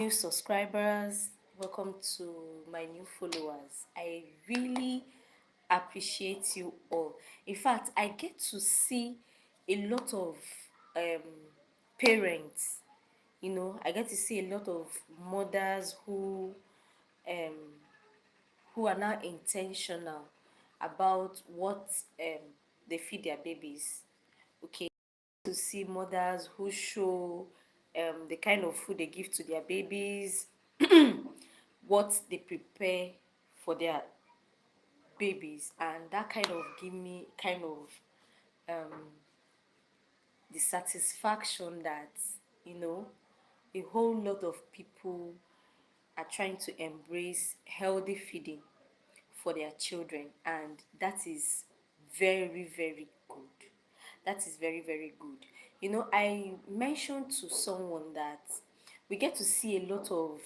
New subscribers, welcome to my new followers. I really appreciate you all. In fact, I get to see a lot of um, parents. I get to see a lot of mothers um, who are now intentional about what they feed their babies. Okay, to see mothers who show the kind of food they give to their babies, what they prepare for their babies, and that kind of give me kind of the satisfaction that you know a whole lot of people are trying to embrace healthy feeding for their children, and that is very, very good. That is very, very good. I mentioned to someone that we get to see a lot of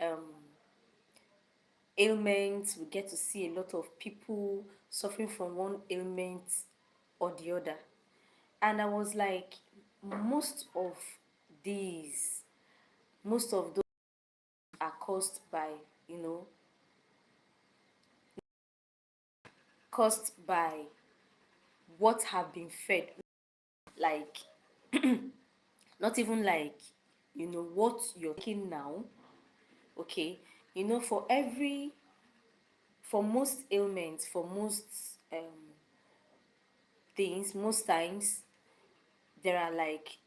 um, ailments, we get to see a lot of people suffering from one ailment or the other. And I was like, most of these, most of those are caused by, you know, caused by what have been fed. Like, not even like, what you're taking now. Okay. For for most ailments, for most things, most times, there are like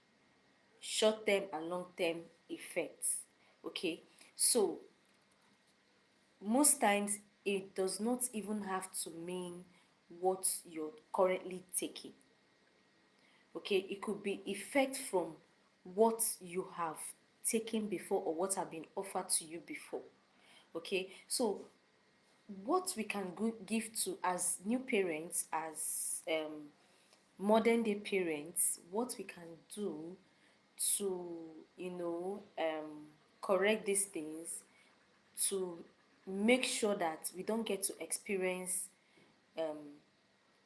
short term and long term effects. Okay. So most times it does not even have to mean what you're currently taking. Okay, it could be effect from what you have taken before or what have been offered to you before. Okay, so what we can give to as new parents, as modern day parents, what we can do to correct these things, to make sure that we don't get to experience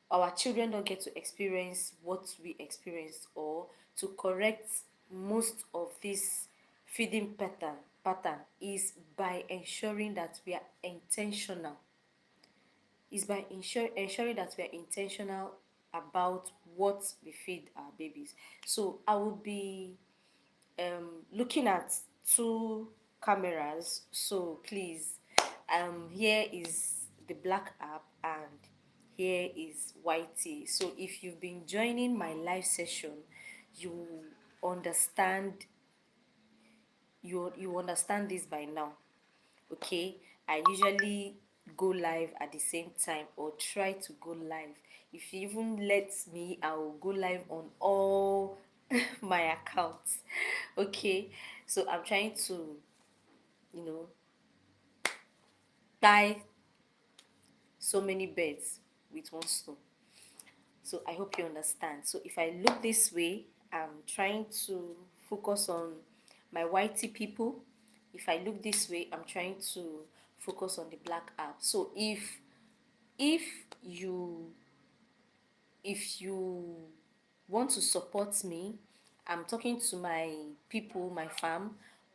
our children don't get to experience what we experienced, or to correct most of this feeding pattern is by ensuring that we are intentional, is by ensuring that we are intentional about what we feed our babies. So I will be looking at two cameras. So please, here is the black app and here is whitey. So if you've been joining my live session, you understand you understand this by now. Okay, I usually go live at the same time, or try to go live. If you even let me, I will go live on all my accounts. Okay, so I'm trying to you know tie so many birds with one stone. So I hope you understand. So if I look this way, I'm trying to focus on my whitey people. If I look this way, I'm trying to focus on the black app. So if you if you want to support me, I'm talking to my people, my fam,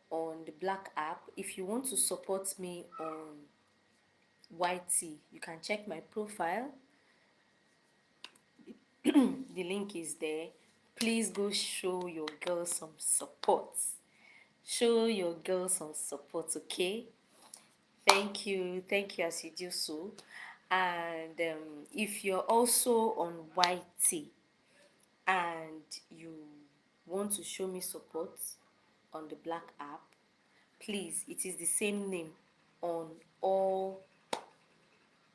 on the black app. If you want to support me on YT, you can check my profile. The link is there. Please go show your girl some support. Show your girl some support, okay? Thank you as you do so. And if you're also on YT and you want to show me support on the black app, please, it is the same name on all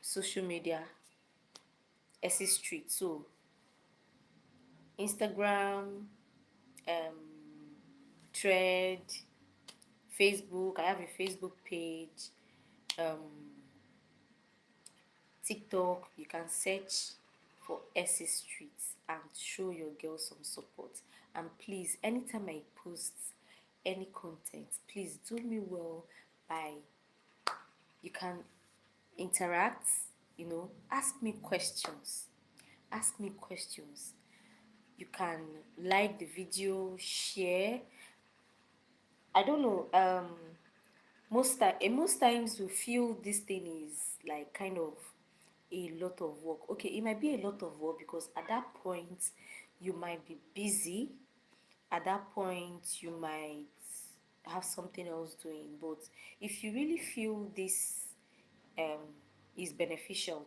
social media, SC Street. So Instagram, um, Thread, Facebook. I have a Facebook page. Um, TikTok. You can search for SC Streets and show your girl some support. And please, anytime I post any content, please do me well by, you can interact, ask me questions. Ask me questions. You can like the video, share. I don't know. most times we feel this thing is like kind of a lot of work. Okay, it might be a lot of work because at that point you might be busy. At that point you might have something else doing. But if you really feel this um, is beneficial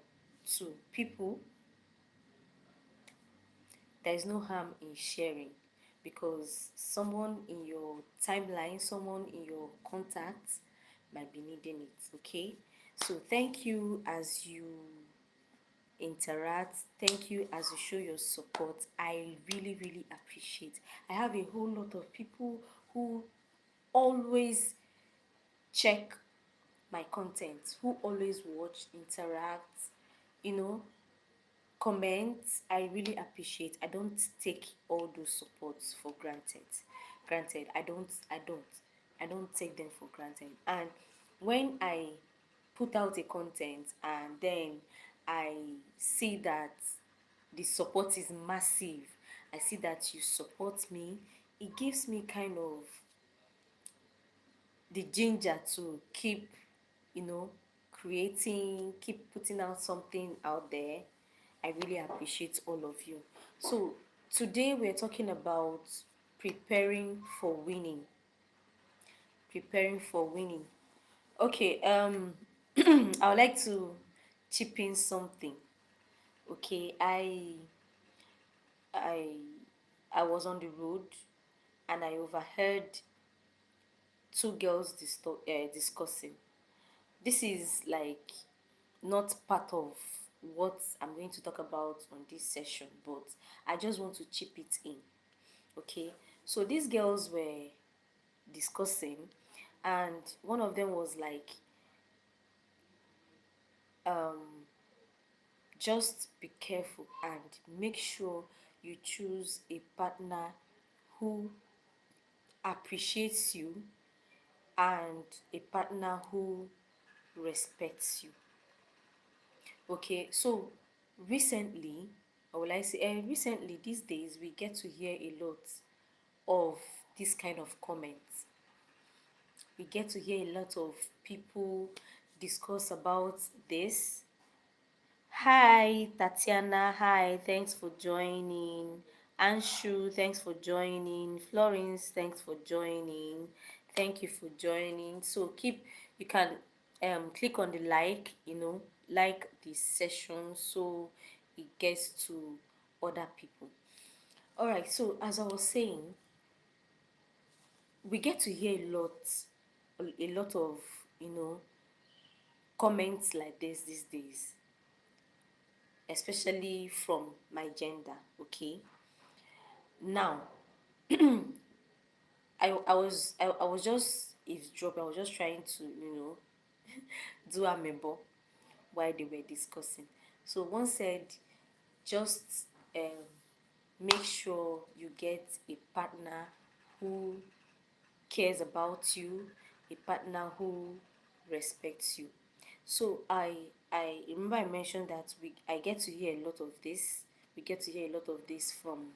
to people, there is no harm in sharing, because someone in your timeline, someone in your contacts might be needing it. Okay, so thank you as you interact, thank you as you show your support. I really really appreciate. I have a whole lot of people who always check my content, who always watch, interact, you know, comments. I really appreciate. I don't take all those supports for granted. Granted, I don't take them for granted. And when I put out a content and then I see that the support is massive, I see that you support me, it gives me kind of the ginger to keep, you know, creating, keep putting out something out there. I really appreciate all of you. So today we're talking about preparing for winning. Preparing for winning. Okay, I would like to chip in something. Okay, I I was on the road and I overheard two girls discussing. This is like not part of what I'm going to talk about on this session, but I just want to chip it in. Okay, so these girls were discussing, and one of them was like, um, just be careful and make sure you choose a partner who appreciates you and a partner who respects you. Okay, so recently, or will I say, recently these days, we get to hear a lot of this kind of comments. We get to hear a lot of people discuss about this. Hi, Tatiana. Hi, thanks for joining. Anshu, thanks for joining. Florence, thanks for joining. Thank you for joining. So you can click on the like, like this session so it gets to other people. All right, so as I was saying, we get to hear a lot of, you know, comments like this these days, especially from my gender. Okay, now I was just eavesdropping. I was just trying to, do a mebo while they were discussing. So one said, just um, make sure you get a partner who cares about you, a partner who respects you. So I remember I mentioned that I get to hear a lot of this. We get to hear a lot of this from,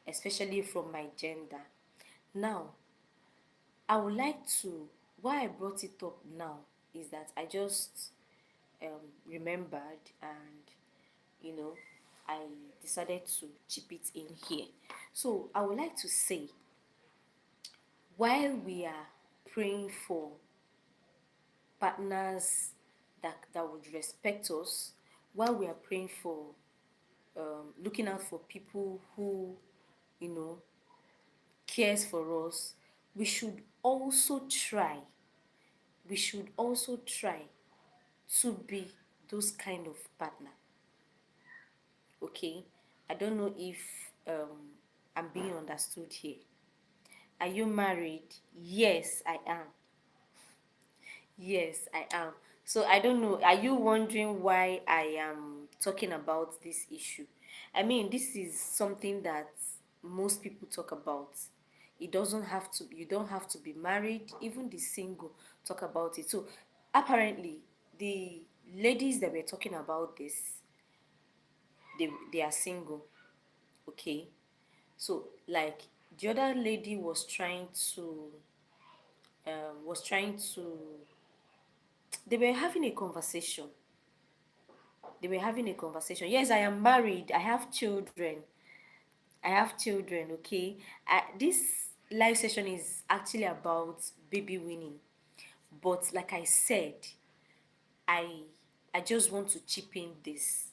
especially from my gender. Now, I would like to, why I brought it up now is that I just remembered, and you know I decided to chip it in here. So I would like to say, while we are praying for partners that would respect us, while we are praying for, looking out for people who, you know, cares for us, we should also try, we should also try to be those kind of partner. Okay, I don't know if I'm being understood here. Are you married? Yes, I am. Yes, I am. So I don't know. Are you wondering why I am talking about this issue? I mean, this is something that most people talk about. It doesn't have to, you don't have to be married, even the single talk about it. So apparently, the ladies that were talking about this, they are single. Okay. So like the other lady was trying to was trying to, they were having a conversation. They were having a conversation. Yes, I am married. I have children. I have children, okay? This live session is actually about baby winning. But like I said, I I just want to chip in this,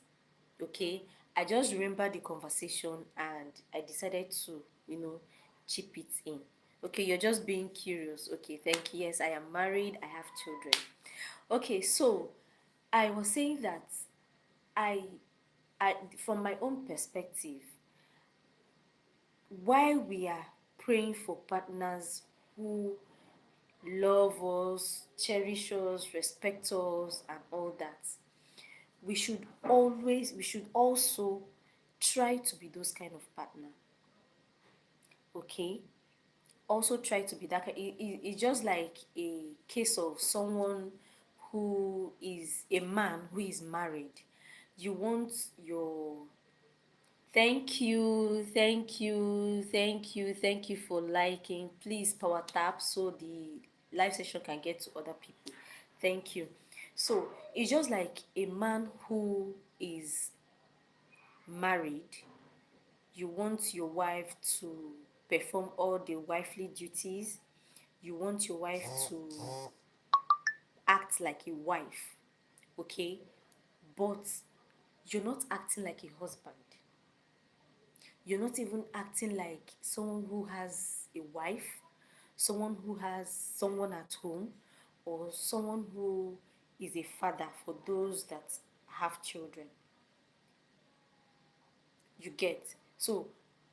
okay? I just remember the conversation and I decided to, you know, chip it in. Okay, you're just being curious. Okay, thank you. Yes, I am married. I have children. Okay, so I was saying that I, from my own perspective, while we are praying for partners who love us, cherish us, respect us, and all that, we should also try to be those kind of partner. Okay? Also try to be that kind. It's just like a case of someone who is a man who is married. You want your thank you, thank you, thank you, thank you for liking. Please power tap so the live session can get to other people. Thank you. So it's just like a man who is married. You want your wife to perform all the wifely duties. You want your wife to act like a wife, okay? But you're not acting like a husband. You're not even acting like someone who has a wife, someone who has someone at home, or someone who is a father for those that have children. You get? So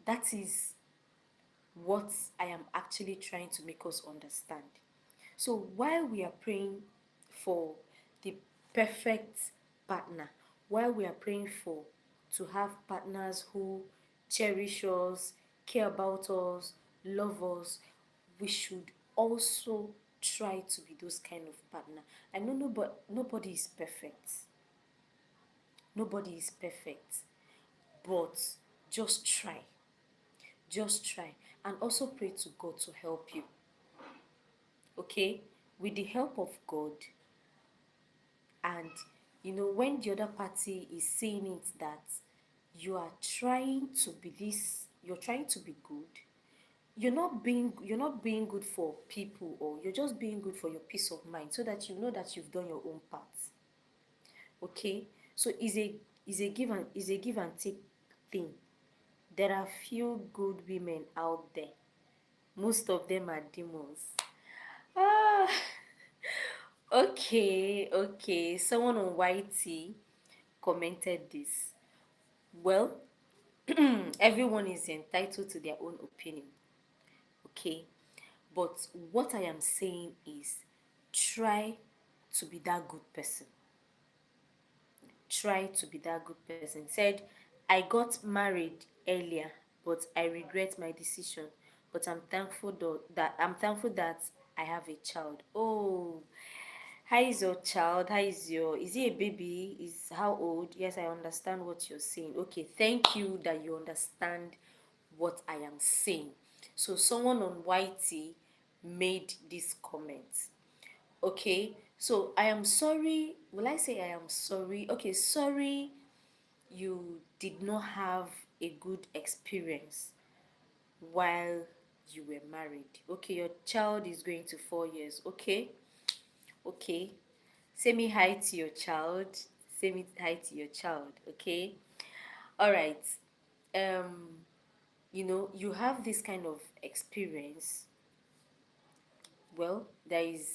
that is what I am actually trying to make us understand. So while we are praying for the perfect partner, while we are praying for to have partners who cherish us, care about us, love us, we should also try to be those kind of partner. I know nobody is perfect. Nobody is perfect. But just try. Just try. And also pray to God to help you. Okay? With the help of God, and when the other party is saying it that you're trying to be good, you're not being good for people, or you're just being good for your peace of mind, so that you know that you've done your own part. Okay, so is a give and take thing. There are few good women out there. Most of them are demons. Ah, okay. Someone on YT commented this. Well, everyone is entitled to their own opinion. Okay, but what I am saying is, try to be that good person. Try to be that good person. Said, I got married earlier, but I regret my decision. But I'm thankful that I have a child. Oh, how is your child? Is he a baby? Is how old? Yes, I understand what you're saying. Okay, thank you that you understand what I am saying. So someone on YT made this comment. Okay, so I am sorry. Will I say I am sorry? Okay, sorry you did not have a good experience while you were married. Okay, your child is going to 4 years. Okay. Say me hi to your child. Say me hi to your child. Okay. All right. Um, you have this kind of experience. Well, there is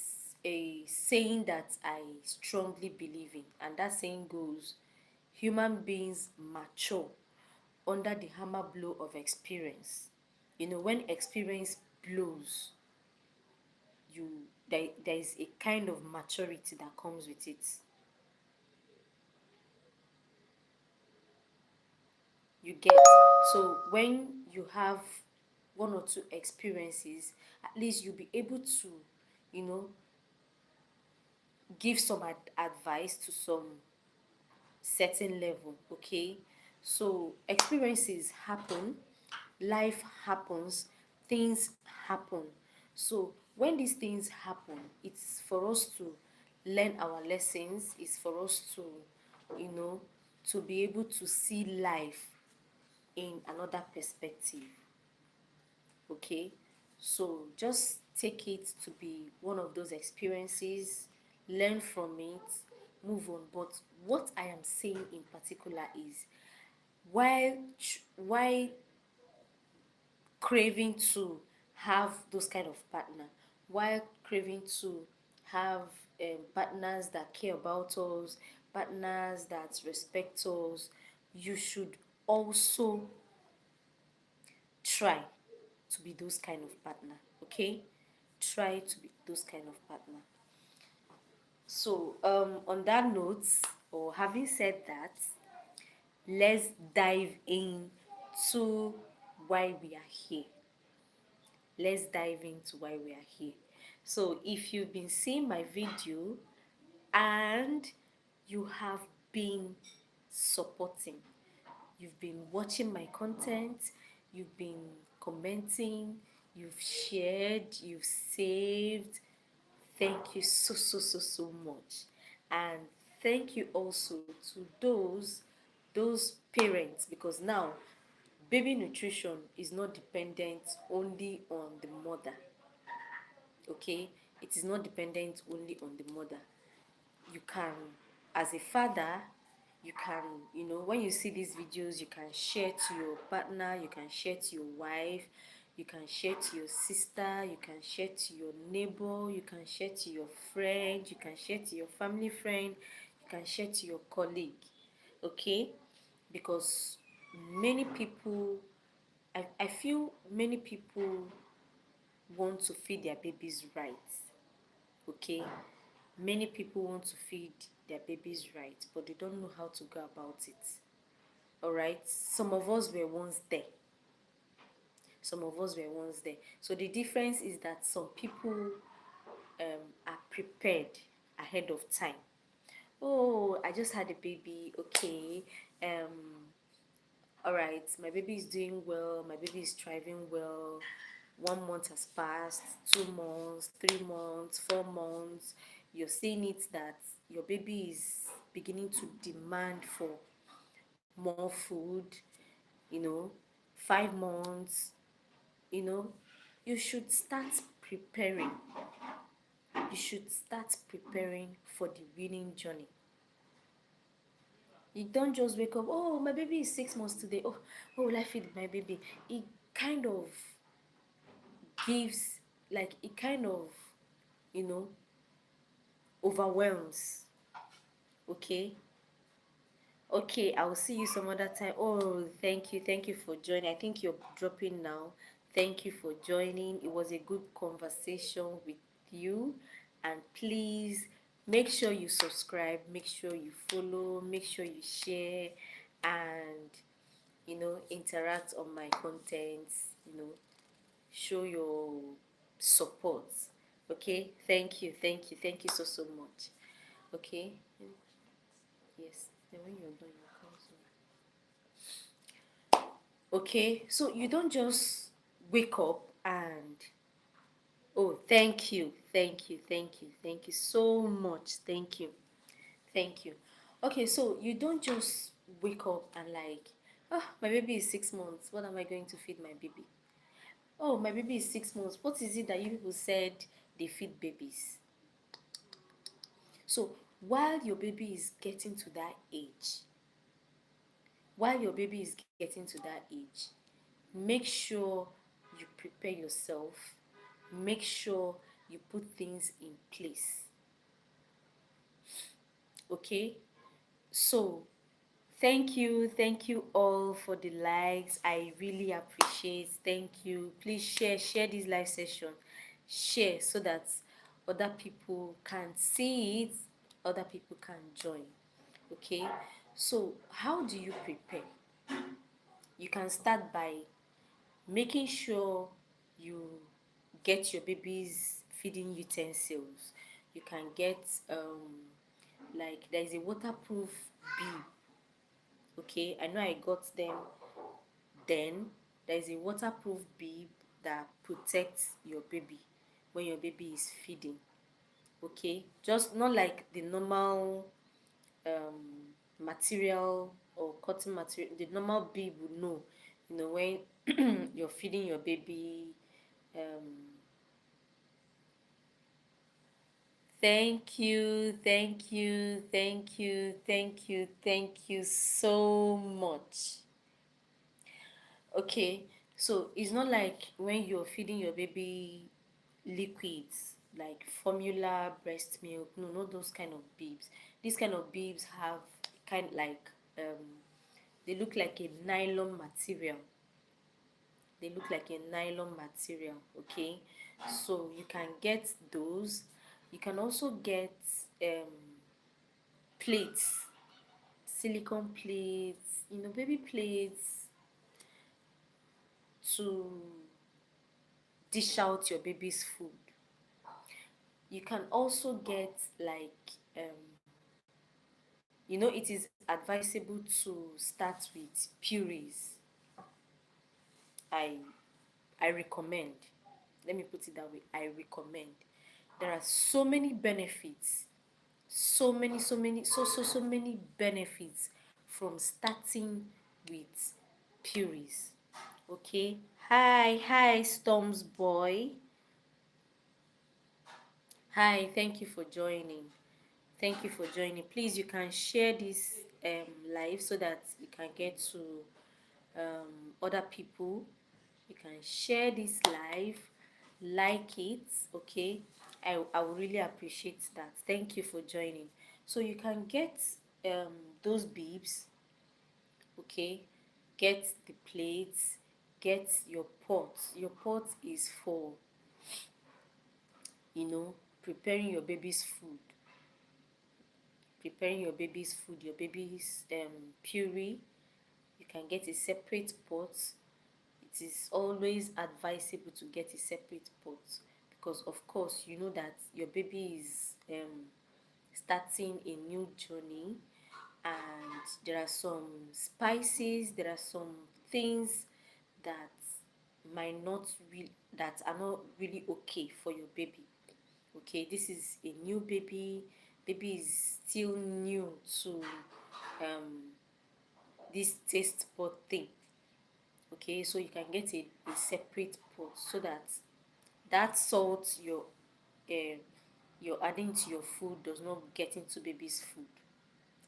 a saying that I strongly believe in, and that saying goes, human beings mature under the hammer blow of experience. When experience blows, there is a kind of maturity that comes with it. You get? So when you have one or two experiences, at least you'll be able to, you know, give some advice to some certain level. Okay, so experiences happen, life happens, things happen. So when these things happen, it's for us to learn our lessons, it's for us to, you know, to be able to see life in another perspective. Okay, so just take it to be one of those experiences, learn from it, move on. But what I am saying in particular is, why craving to have those kind of partner, while craving to have partners that care about us, partners that respect us, you should also try to be those kind of partner. Okay, try to be those kind of partner. So on that note, or having said that, let's dive in to why we are here. Let's dive into why we are here. So if you've been seeing my video and you have been supporting, you've been watching my content, you've been commenting, you've shared, you've saved, thank you so much. And thank you also to those parents, because now baby nutrition is not dependent only on the mother. Okay, it is not dependent only on the mother. You can, as a father, you can, when you see these videos, you can share to your partner, you can share to your wife, you can share to your sister, you can share to your neighbor, you can share to your friend, you can share to your family friend, you can share to your colleague. Okay, because many people, I feel many people want to feed their babies right. Okay, many people want to feed their babies right, but they don't know how to go about it. All right, some of us were once there. Some of us were once there. So the difference is that some people are prepared ahead of time. Oh, I just had a baby. Okay, all right, my baby is doing well, my baby is thriving well. 1 month has passed, 2 months, 3 months, 4 months. You're seeing it that your baby is beginning to demand for more food, you know, 5 months, you know, you should start preparing. You should start preparing for the weaning journey. You don't just wake up, oh, my baby is 6 months today. Oh, what will I feed my baby? It kind of gives, like, it kind of, you know, overwhelms. Okay? Okay, I'll see you some other time. Oh, thank you for joining. I think you're dropping now. Thank you for joining. It was a good conversation with you. And please make sure you subscribe, make sure you follow, make sure you share, and interact on my content, show your support. Okay, thank you so much. Okay, yes, then when you're done, you come to. Okay, so you don't just wake up and, oh, thank you so much, thank you. Okay, so you don't just wake up and like, oh, my baby is 6 months, what am I going to feed my baby? Oh, my baby is 6 months, what is it that you people said they feed babies? So while your baby is getting to that age, while your baby is getting to that age, make sure you prepare yourself, make sure you put things in place. Okay, so thank you all for the likes. I really appreciate. Thank you. Please share this live session, share so that other people can see it, other people can join. Okay, so how do you prepare? You can start by making sure you get your baby's feeding utensils. You can get like, there is a waterproof bib. Okay, I know I got them. Then there is a waterproof bib that protects your baby. when your baby is feeding. Okay, just not like the normal material or cotton material, the normal bib would know, when you're feeding your baby. um Thank you, thank you, thank you, thank you, thank you so much. Okay, so it's not like when you're feeding your baby liquids like formula, breast milk. No, not those kind of bibs. These kind of bibs have kind like they look like a nylon material. They look like a nylon material. Okay, so you can get those. You can also get plates, silicone plates, baby plates to dish out your baby's food. You can also get like it is advisable to start with purees. I i recommend, let me put it that way, I recommend. There are so many benefits, so many benefits from starting with purees. Okay, hi Storms boy. Hi, thank you for joining. Thank you for joining. Please, you can share this live so that you can get to other people. You can share this live, like it, okay? I would really appreciate that. Thank you for joining. So you can get those bibs, okay? Get the plates, get your pot. Your pot is for, you know, preparing your baby's food. Your baby's puree. You can get a separate pot. It is always advisable to get a separate pot because, of course, you know that your baby is starting a new journey, and there are some spices, there are some things that might not really that are not really okay for your baby. Okay, this is a new baby. Baby is still new to this taste bud thing. Okay, so you can get a separate pot so that that salt um you're adding to your food does not get into baby's food.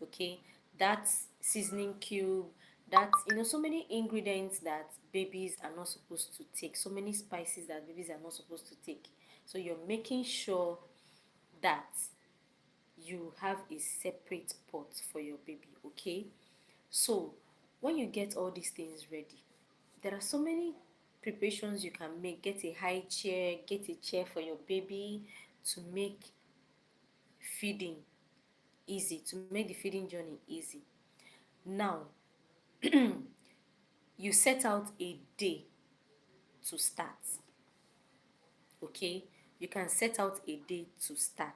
Okay, that seasoning cube, that so many ingredients that babies are not supposed to take, so many spices that babies are not supposed to take. So you're making sure that you have a separate pot for your baby. Okay, so when you get all these things ready, there are so many preparations you can make. Get a high chair, get a chair for your baby to make feeding easy, to make the feeding journey easy. Now, you set out a day to start. Okay, you can set out a day to start.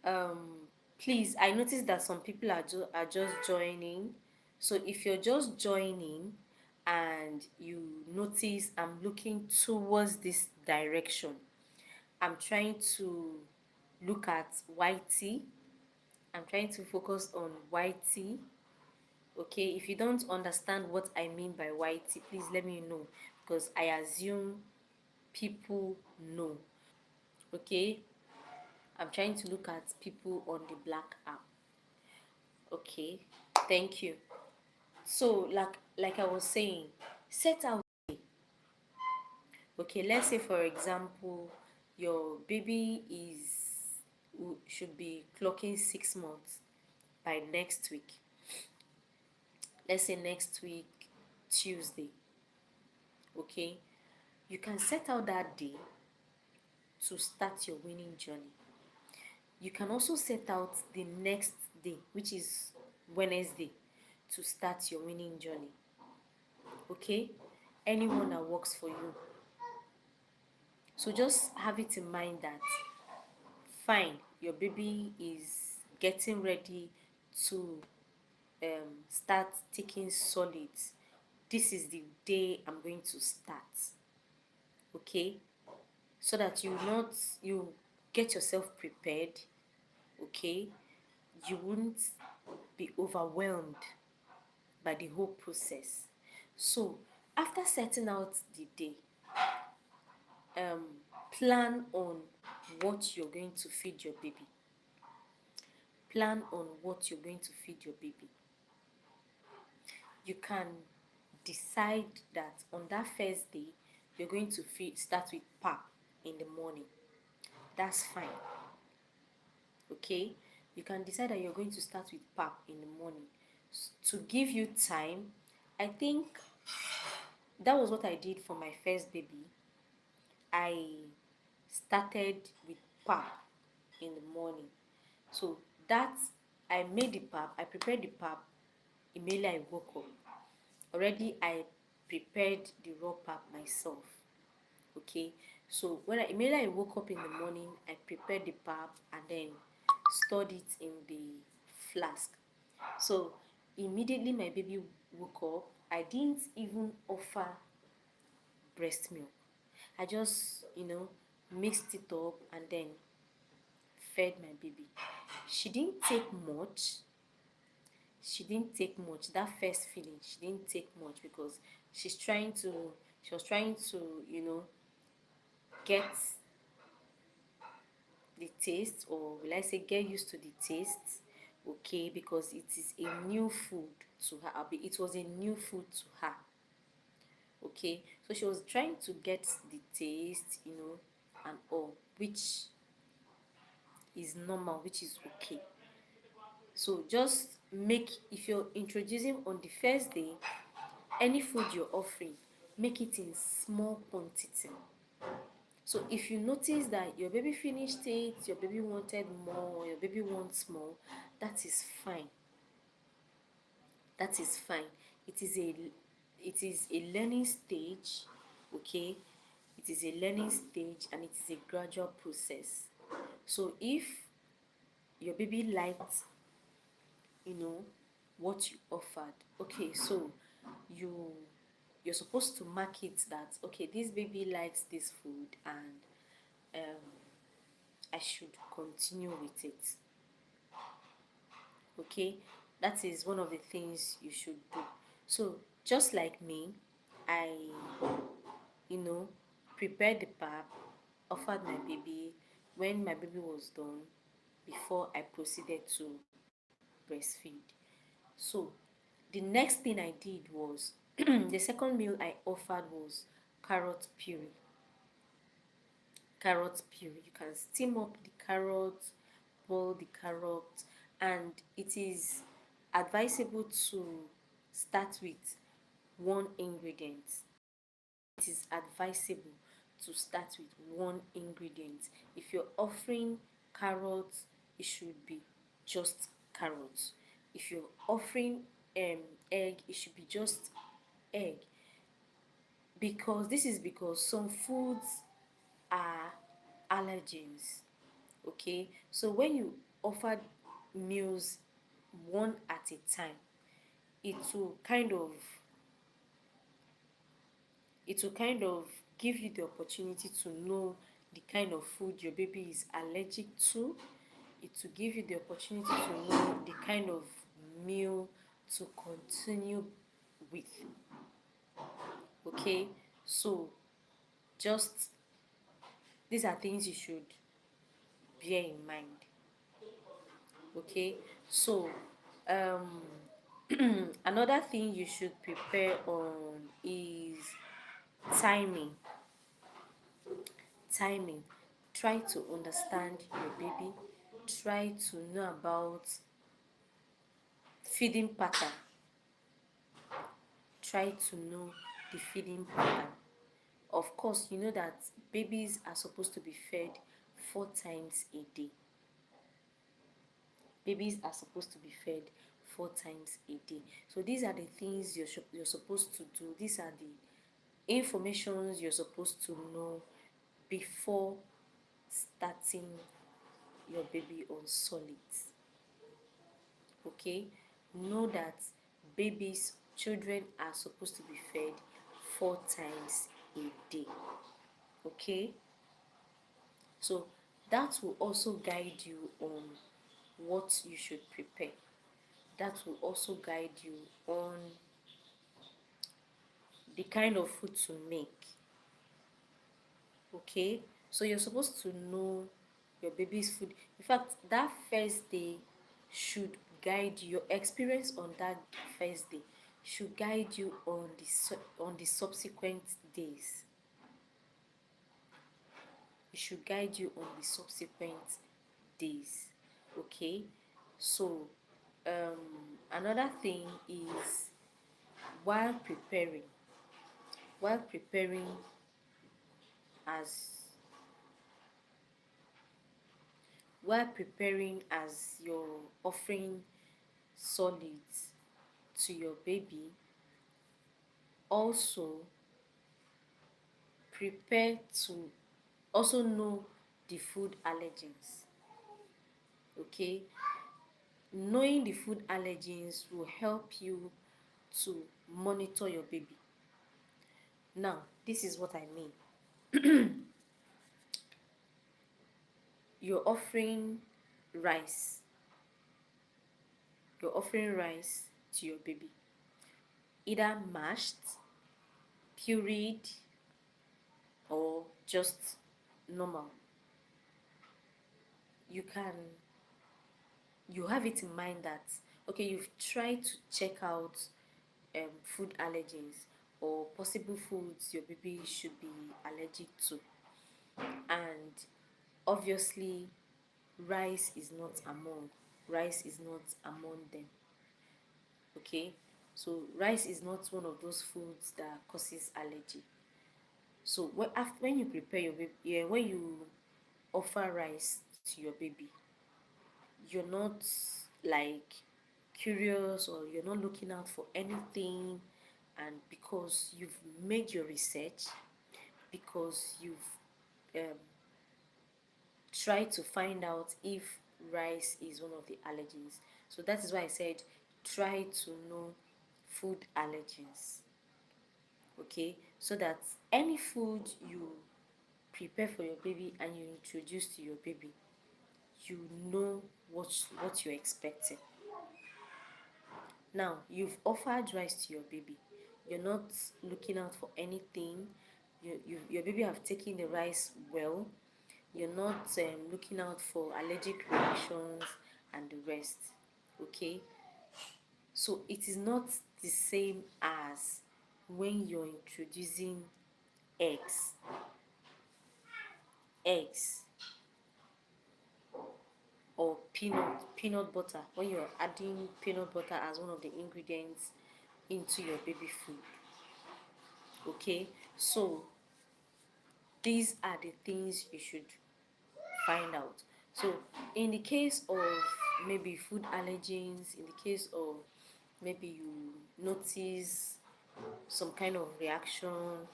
um Please, I noticed that some people are just joining. So if you're just joining and you notice I'm looking towards this direction, I'm trying to look at YT. I'm trying to focus on YT. Okay, if you don't understand what I mean by YT, please let me know, because I assume people know. Okay, I'm trying to look at people on the black app. Okay, thank you. So like I was saying, set out. Okay, let's say for example your baby should be clocking 6 months by next week. Let's say next week Tuesday. Okay, you can set out that day to start your weaning journey. You can also set out the next day, which is Wednesday, to start your weaning journey. Okay, anyone that works for you. So just have it in mind that fine, your baby is getting ready to start taking solids. This is the day I'm going to start. Okay, so that you get yourself prepared. Okay, you won't be overwhelmed by the whole process. So after setting out the day, um, plan on what you're going to feed your baby. Plan on what you're going to feed your baby. You can decide that on that first day you're going to start with pap in the morning. That's fine. Okay, you can decide that you're going to start with pap in the morning to give you time. I think that was what I did for my first baby. I started with pap in the morning. So that I made the pap, I prepared the pap immediately I woke up. Already I prepared the raw pap myself. Okay, so when I immediately I woke up in the morning, I prepared the pap and then stored it in the flask. So immediately my baby woke up, I didn't even offer breast milk. I just, mixed it up and then fed my baby. She didn't take much. She didn't take much. That first feeding, she didn't take much because she was trying to, get the taste, or will I say get used to the taste, okay, because it is a new food to her. It was a new food to her, okay. So she was trying to get the taste, and all, which is normal, which is okay. So just make, if you're introducing on the first day, any food you're offering, make it in small quantity. So if you notice that your baby finished it, your baby wanted more, your baby wants more, that is fine. That is fine. It is a learning stage, okay? It is a learning stage and it is a gradual process. So if your baby liked, you know, what you offered, okay, so you you're supposed to mark it that okay, this baby likes this food and um I should continue with it. Okay, that is one of the things you should do. So just like me, I you know prepared the pap, offered my baby. When my baby was done, before I proceeded to breastfeed. So the next thing I did was the second meal I offered was carrot puree. Carrot puree. You can steam up the carrots, boil the carrot, and it is advisable to start with one ingredient. It is advisable to start with one ingredient. If you're offering carrots, it should be just carrots. If you're offering egg, it should be just egg. Because some foods are allergens. Okay, so when you offer meals one at a time, it will kind of it will kind of give you the opportunity to know the kind of food your baby is allergic to. It will give you the opportunity to know the kind of meal to continue with. Okay, so just these are things you should bear in mind. Okay, so um another thing you should prepare on is timing. Timing. Try to understand your baby. Try to know about feeding pattern. Try to know the feeding pattern. Of course, you know that babies are supposed to be fed 4 times a day. Babies are supposed to be fed 4 times a day. So these are the things you're supposed to do. These are the informations you're supposed to know before starting your baby on solids. Okay, know that children are supposed to be fed 4 times a day. Okay, So that will also guide you on what you should prepare. That will also guide you on the kind of food to make. Okay, so you're supposed to know your baby's food. In fact, that first day should guide you. Your experience on that first day should guide you on the subsequent days. It should guide you on the subsequent days. Okay, so another thing is while preparing, while preparing as while preparing as you're offering solids to your baby, also prepare to also know the food allergens. Okay, knowing the food allergens will help you to monitor your baby. Now, this is what I mean. You're offering rice. You're offering rice to your baby, either mashed, pureed, or just normal. You can you have it in mind that okay, you've tried to check out food allergens or possible foods your baby should be allergic to, and obviously rice is not among them. Okay, so rice is not one of those foods that causes allergy. So when you prepare your baby, yeah, when you offer rice to your baby, you're not like curious or you're not looking out for anything, and because you've made your research, because you've tried to find out if rice is one of the allergens. So that is why I said try to know food allergens. Okay, so that any food you prepare for your baby and you introduce to your baby, you know what you're expecting. Now, you've offered rice to your baby. You're not looking out for anything. Your baby have taken the rice well. You're not looking out for allergic reactions and the rest. Okay? So it is not the same as when you're introducing eggs. Eggs or peanut butter, when you're adding peanut butter as one of the ingredients into your baby food. Okay, so these are the things you should find out. So in the case of maybe food allergens, in the case of maybe you notice some kind of reaction,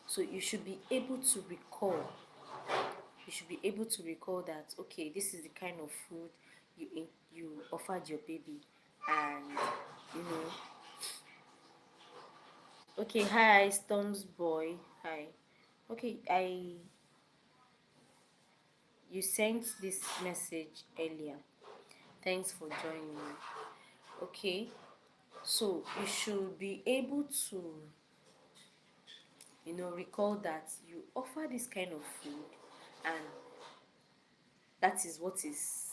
so you should be able to recall, that okay, this is the kind of food you offered your baby, and you know. Okay, hi Storms boy, hi. Okay, you sent this message earlier. Thanks for joining me. Okay, so you should be able to, recall that you offer this kind of food, and that is what is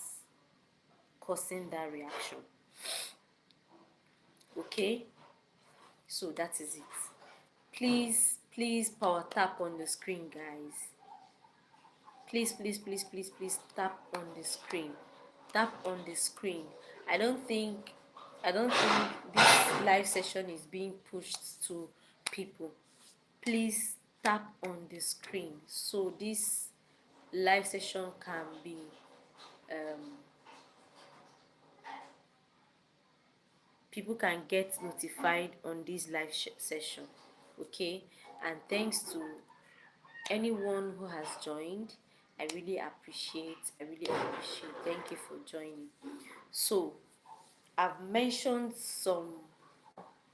causing that reaction. Okay, so that is it. Please power tap on the screen, guys. Please tap on the screen. Tap on the screen. I don't think this live session is being pushed to people. Please tap on the screen so this live session can be people can get notified on this live session. Okay, and thanks to anyone who has joined. I really appreciate. Thank you for joining. So I've mentioned some,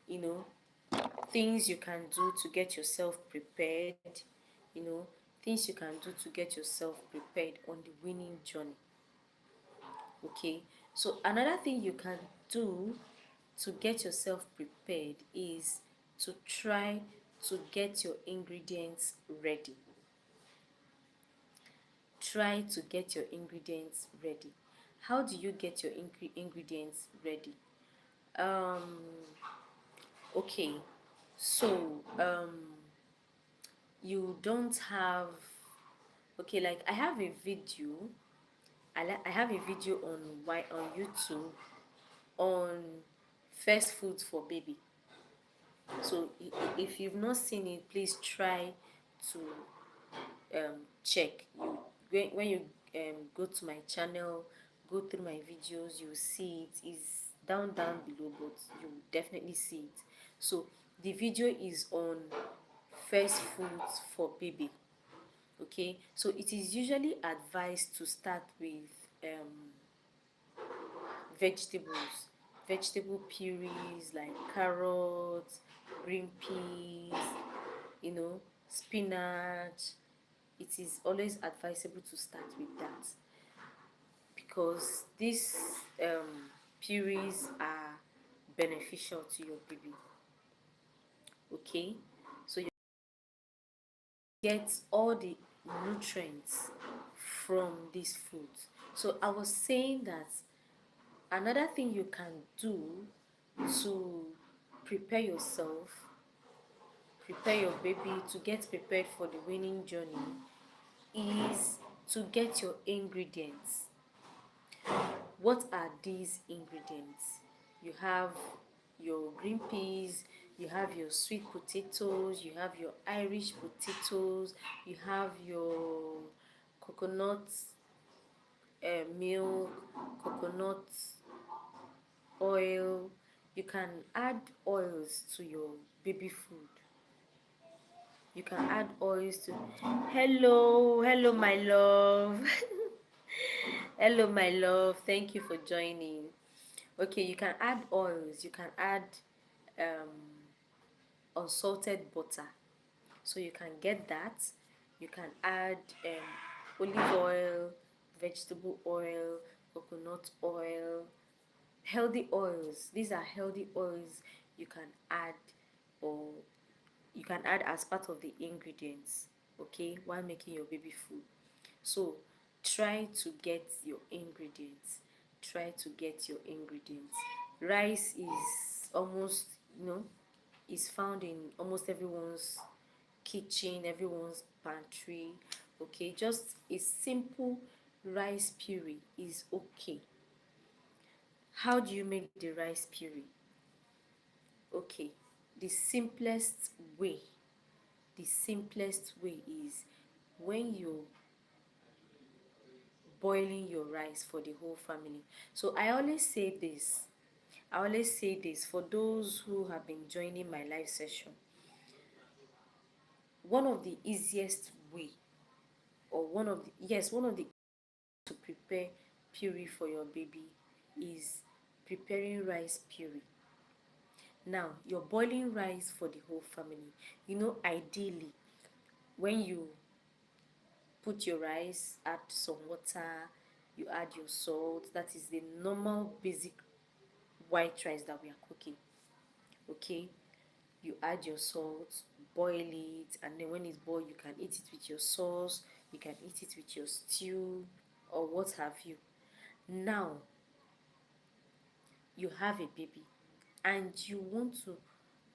you know, things you can do to get yourself prepared, you know, things you can do to get yourself prepared on the winning journey. Okay, so another thing you can do to get yourself prepared is to try to get your ingredients ready. Try to get your ingredients ready. How do you get your ingredients ready? um okay, so you don't have, okay, like I have a video, I have a video on why on YouTube on first foods for baby. So if you've not seen it, please try to check. You when you go to my channel, go through my videos, you will see it is down below, but you will definitely see it. So the video is on first foods for baby. Okay, so it is usually advised to start with vegetables, vegetable purees like carrots, green peas, spinach. It is always advisable to start with that because these purees are beneficial to your baby. Okay, so you get all the nutrients from these foods. So I was saying that another thing you can do to prepare yourself, prepare your baby to get prepared for the winning journey is to get your ingredients. What are these ingredients? You have your green peas, you have your sweet potatoes, you have your Irish potatoes, you have your coconut milk, coconut oil. You can add oils to your baby food. You can add oils to. Hello, my love. Hello, my love. Thank you for joining. Okay, you can add oils. You can add um, unsalted butter. So you can get that. You can add olive oil, vegetable oil, coconut oil, healthy oils. These are healthy oils you can add, or you can add as part of the ingredients, okay, while making your baby food. So try to get your ingredients. Try to get your ingredients. Rice is almost, is found in almost everyone's kitchen, everyone's pantry. Okay, just a simple rice puree is okay. How do you make the rice puree? Okay, the simplest way, the simplest way is when you're boiling your rice for the whole family. So I always say this for those who have been joining my live session. One of the easiest way, or one of the to prepare puree for your baby is preparing rice puree. Now, you're boiling rice for the whole family. Ideally, when you put your rice, add some water, you add your salt. That is the normal basic white rice that we are cooking. Okay, you add your salt, boil it, and then when it's boiled, you can eat it with your sauce, you can eat it with your stew, or what have you. Now, you have a baby and you want to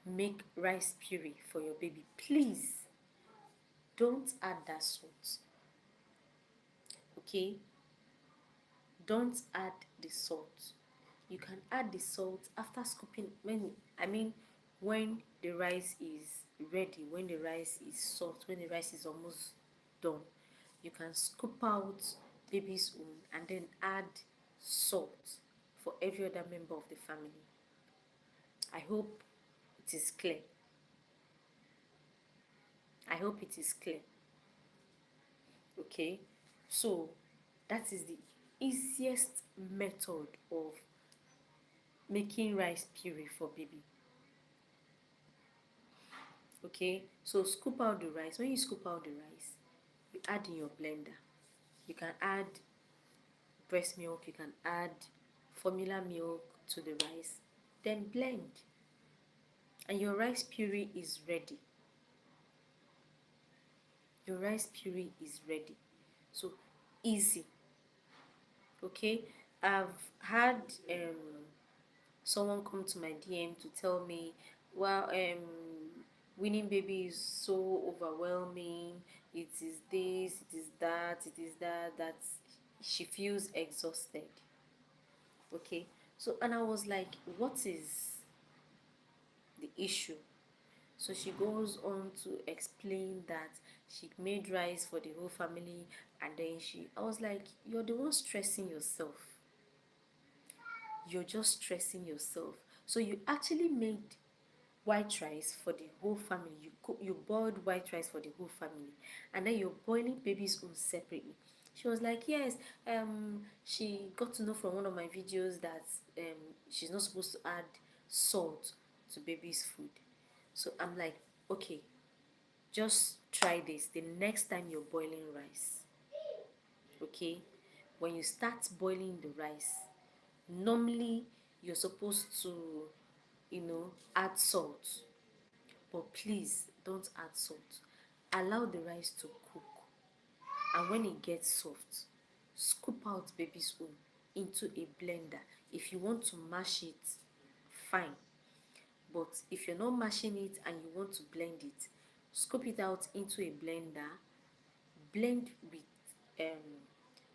make rice puree for your baby. Please don't add that salt. Okay, don't add the salt. You can add the salt after scooping, when the rice is ready, when the rice is soft, when the rice is almost done. You can scoop out baby's own and then add salt for every other member of the family. I hope it is clear. I hope it is clear. Okay, so that is the easiest method of making rice puree for baby. Okay, so scoop out the rice. When you scoop out the rice, You add in your blender. You can add breast milk, you can add formula milk to the rice, then blend, and your rice puree is ready. Your rice puree is ready. So easy. Okay, I've had someone come to my DM to tell me, well, winning baby is so overwhelming. It is this, it is that, it is that, that she feels exhausted. Okay, so and I was like, what is the issue? So she goes on to explain that she made rice for the whole family, and then I was like, you're the one stressing yourself. You're just stressing yourself. So you actually made white rice for the whole family. You boiled white rice for the whole family, and then you're boiling baby's own separately. She was like, yes, she got to know from one of my videos that she's not supposed to add salt to baby's food. So I'm like, okay, just try this the next time you're boiling rice. Okay, when you start boiling the rice, normally you're supposed to, add salt, but please don't add salt. Allow the rice to cook, and when it gets soft, scoop out baby's own into a blender. If you want to mash it, fine, but if you're not mashing it and you want to blend it, scoop it out into a blender. Blend with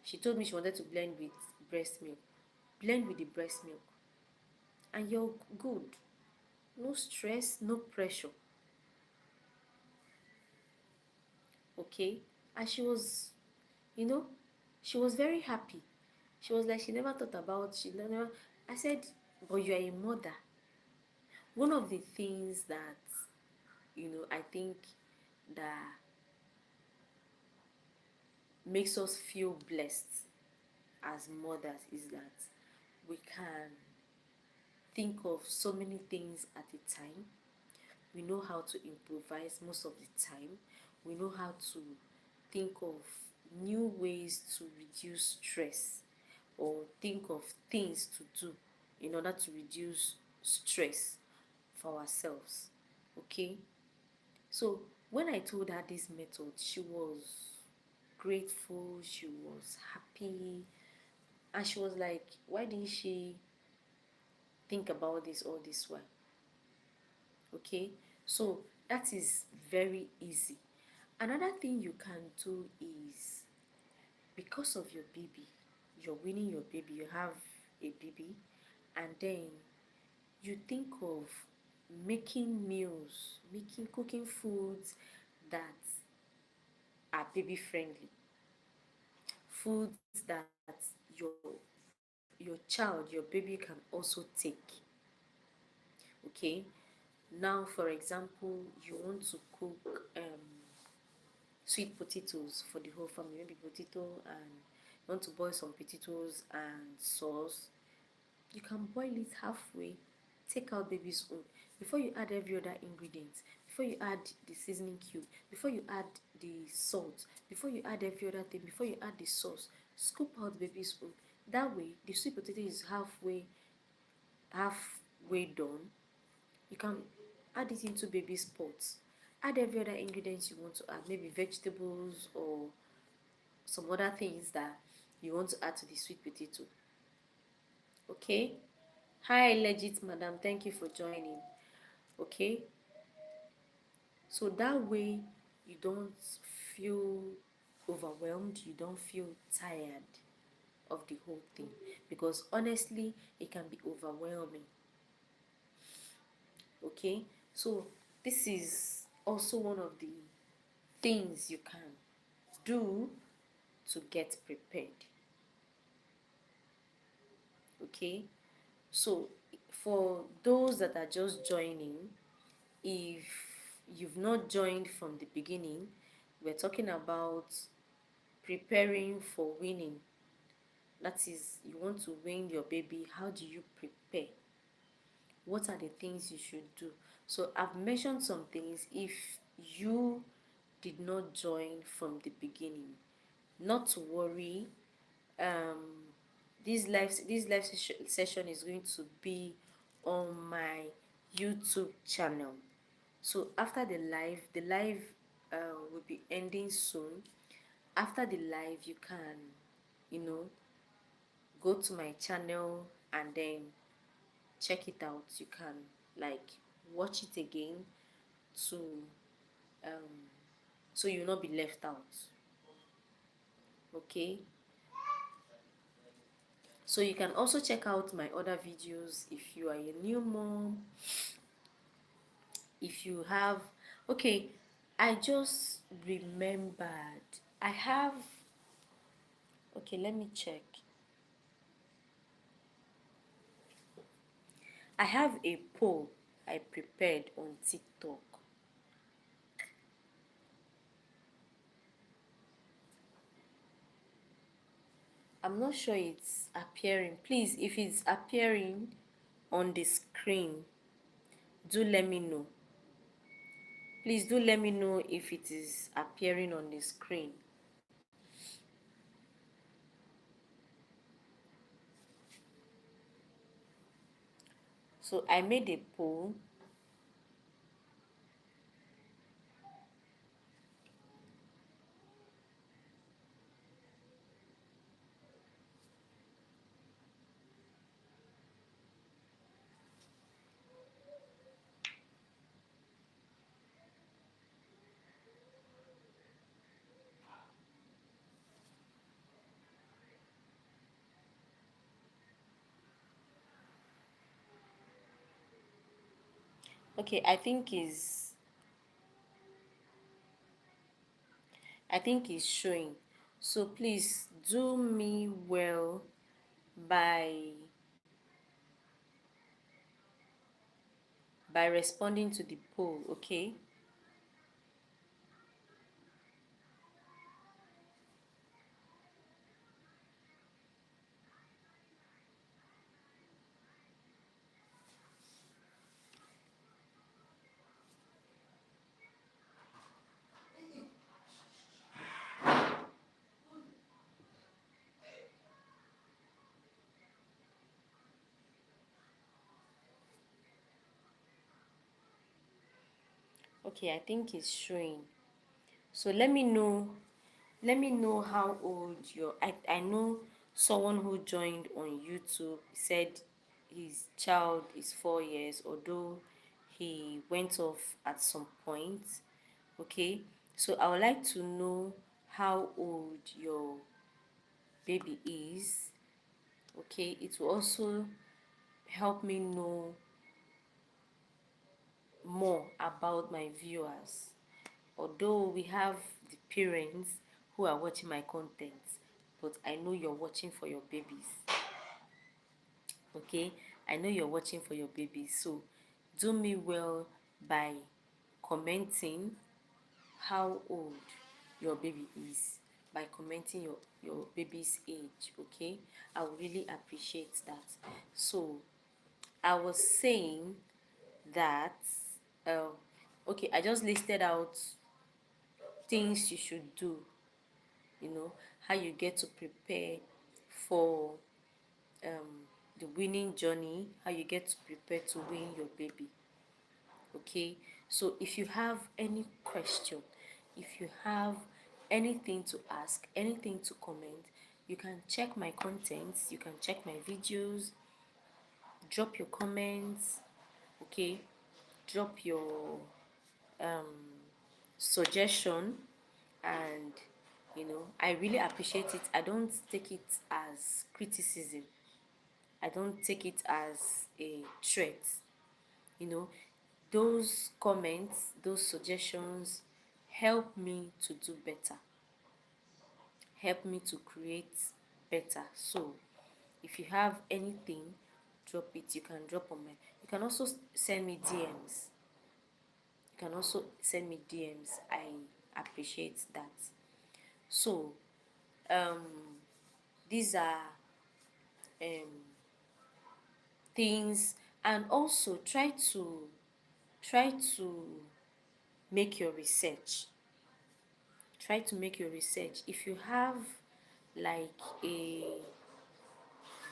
she told me she wanted to blend with breast milk. Blend with the breast milk, and you're good. No stress, no pressure. Okay, and you know she was very happy. She was like, she never thought about, she never. I said, but you are a mother. One of the things that I think that makes us feel blessed as mothers is that we can think of so many things at a time. We know how to improvise most of the time. We know how to think of new ways to reduce stress, or think of things to do in order to reduce stress for ourselves. Okay? So when I told her this method, she was grateful, she was happy, and she was like, why didn't she think about this all this while? Okay, so that is very easy. Another thing you can do is, because of your baby, you're winning your baby, you have a baby, and then you think of making meals, cooking foods that are baby friendly, foods that your child, your baby can also take. Okay, now for example, you want to cook sweet potatoes for the whole family, maybe potato, and you want to boil some potatoes and sauce. You can boil it halfway, take out baby's own before you add every other ingredient, before you add the seasoning cube, before you add the salt, before you add every other thing, before you add the sauce. Scoop out baby's own. That way the sweet potato is halfway done. You can add it into baby's pots. Add every other ingredients you want to add, maybe vegetables or some other things that you want to add to the sweet potato. Okay? Hi, legit madam. Thank you for joining. Okay? So that way you don't feel overwhelmed, you don't feel tired of the whole thing, because honestly it can be overwhelming. Okay? So this is also one of the things you can do to get prepared. Okay, so for those that are just joining, if you've not joined from the beginning, we're talking about preparing for winning. That is, you want to win your baby. How do you prepare? What are the things you should do? So I've mentioned some things. If you did not join from the beginning, not to worry. um this live session is going to be on my YouTube channel. So after the live will be ending soon. After the live, you can, you know, go to my channel and then check it out. You can like watch it again to um so you'll not be left out. Okay, so you can also check out my other videos if you are a new mom, if you have. Okay, I just remembered I have. Okay, let me check. I have a poll I prepared on TikTok. I'm not sure it's appearing. Please, if it's appearing on the screen, do let me know. Please do let me know if it is appearing on the screen. So I made a poll. Okay, I think is showing. So please do me well by responding to the poll, okay? Okay, I think it's showing. So let me know how old your I know someone who joined on YouTube said his child is 4 years, although he went off at some point. Okay, so I would like to know how old your baby is. Okay, it will also help me know more about my viewers. Although we have the parents who are watching my content, but I know you're watching for your babies. Okay, I know you're watching for your babies. So do me well by commenting how old your baby is, by commenting your baby's age. Okay, I would really appreciate that. So I was saying that um okay, I just listed out things you should do, how you get to prepare for the winning journey, how you get to prepare to win your baby. Okay, so if you have any question, if you have anything to ask, anything to comment, you can check my contents, you can check my videos, drop your comments. Okay, drop your um, suggestion, and I really appreciate it. I don't take it as criticism, I don't take it as a threat. you know those comments, those suggestions help me to do better, help me to create better. So if you have anything, drop it. You can drop on my you can also send me DMs. You can also send me DMs. I appreciate that. So um these are um things. And also try to make your research. Try to make your research. If you have like a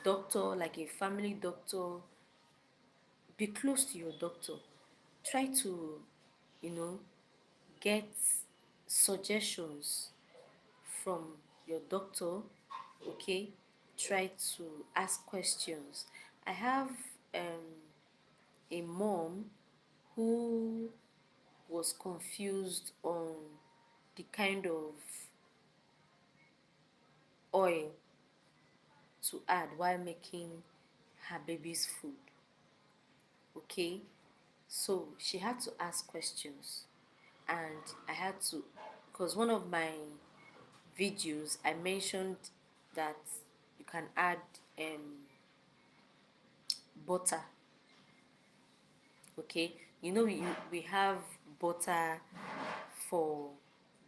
doctor, like a family doctor, be close to your doctor. Try to, you know, get suggestions from your doctor. Okay, try to ask questions. I have a mom who was confused on the kind of oil to add while making her baby's food. Okay, so she had to ask questions, and I had to, because one of my videos I mentioned that you can add butter. Okay, we have butter for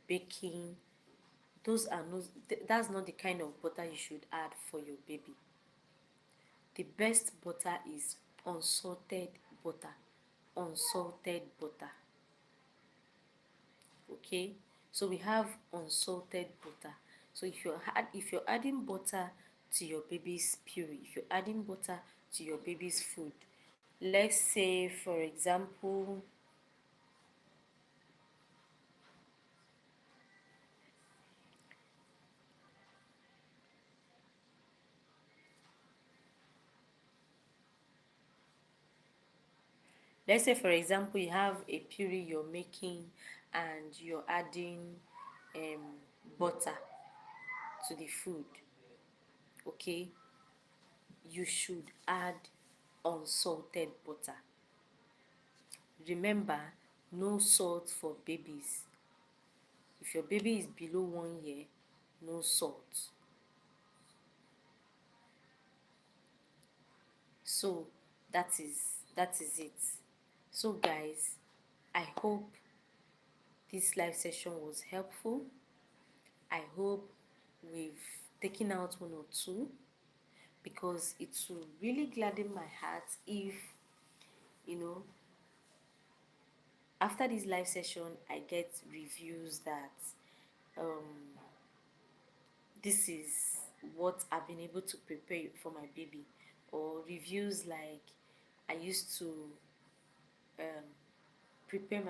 baking. Those are no That's not the kind of butter you should add for your baby. The best butter is unsalted butter. Unsalted butter. Okay, so we have unsalted butter. So if you're adding butter to your baby's puree, if you're adding butter to your baby's food, let's say for example, you have a puree you're making, and you're adding butter to the food. Okay, you should add unsalted butter. Remember, no salt for babies. If your baby is below 1 year, no salt. So that is it. So guys, I hope this live session was helpful. I hope we've taken out one or two, because it will really gladden my heart if, you know, after this live session I get reviews that this is what I've been able to prepare for my baby, or reviews like, I used to prepare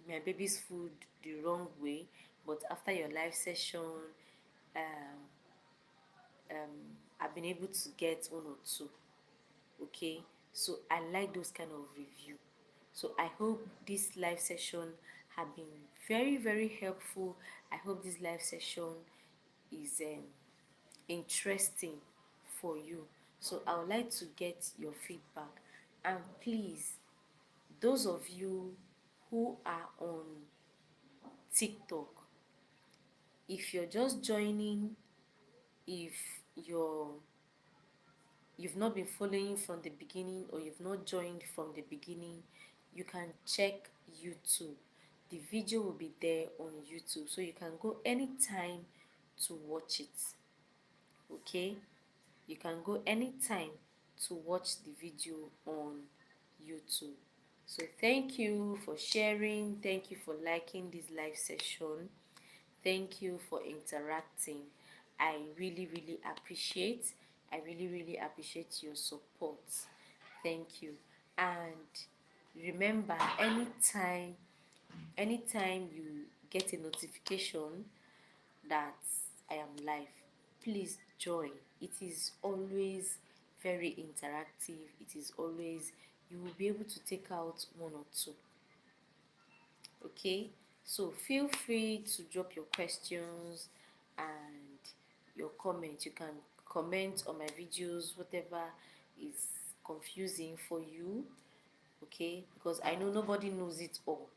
my baby's food the wrong way, but after your live session, um, I've been able to get one or two. Okay, so I like those kind of review. So I hope this live session have been very, very helpful. I hope this live session is interesting for you. So I would like to get your feedback, and please, those of you who are on TikTok, if you're just joining, if you're you've not been following from the beginning, or you've not joined from the beginning, you can check YouTube. The video will be there on YouTube, so you can go anytime to watch it. Okay, you can go anytime to watch the video on YouTube. So thank you for sharing, thank you for liking this live session, thank you for interacting. I really, really appreciate. I really, really appreciate your support. Thank you. And remember, anytime you get a notification that I am live, please join. It is always very interactive. It is always, you will be able to take out one or two. Okay, so feel free to drop your questions and your comments. You can comment on my videos, whatever is confusing for you. Okay, because I know nobody knows it all.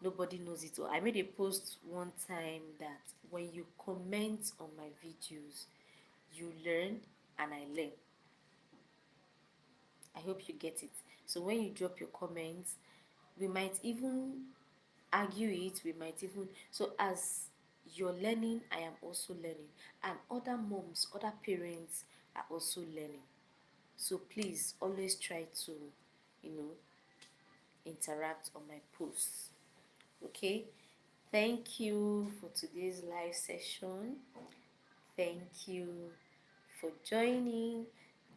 Nobody knows it all. I made a post one time that when you comment on my videos, you learn and I learn. I hope you get it. So when you drop your comments, we might even argue it, we might even, so as you're learning, I am also learning, and other moms, other parents are also learning. So please always try to, you know, interact on my posts. Okay, Thank you for today's live session. Thank you for joining.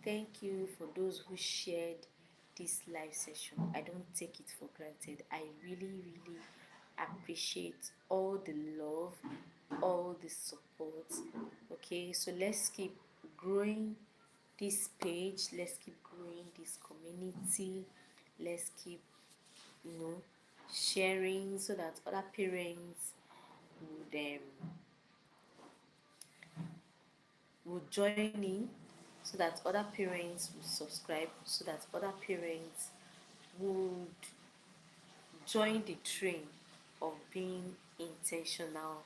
Thank you for those who shared this live session. I don't take it for granted. I really, really appreciate all the love, all the support. Okay, so let's keep growing this page, let's keep growing this community, let's keep, you know, sharing so that other parents would would join in, so that other parents would subscribe, so that other parents would join the train of being intentional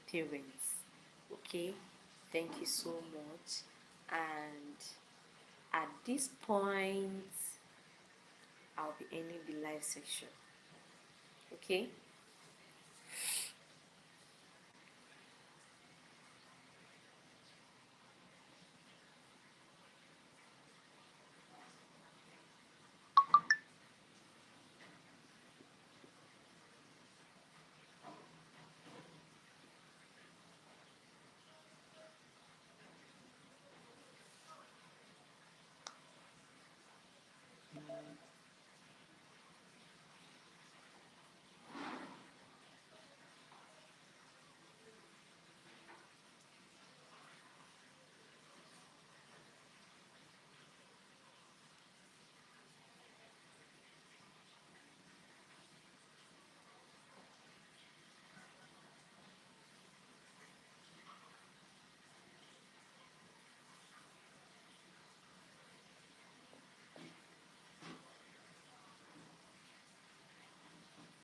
parents. Okay, thank you so much. And at this point, I'll be ending the live section. Okay.